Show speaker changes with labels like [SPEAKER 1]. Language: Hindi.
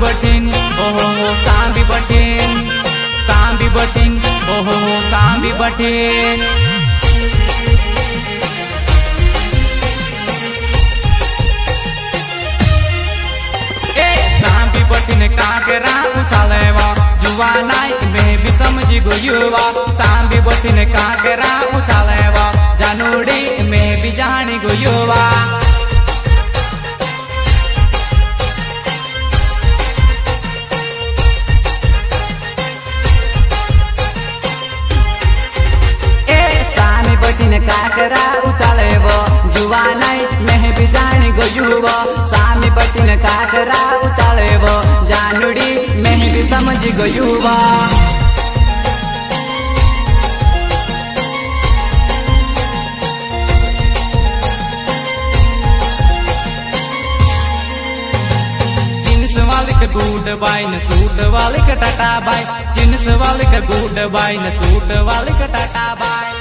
[SPEAKER 1] बटिन ओहो सांबी बटिन ओहो सांबी बटिन सांबी बटिन कागरा उछालेवा जुवा नाई में भी समझी गुयुवा सांबी बटिन कागरा उछालेवा जानुड़ी में भी जानी गुयुवा काकरा उचालेवो जुवा नाई में भी जानी गुयुवा सामी बटिन काकरा उचालेवो जानुड़ी में भी समझ गुयुवा जींस वाले का गुड बाई न सूट वाले का टाटा बाई जींस वाले का गुड बाई न सूट वाले का टाटा बाई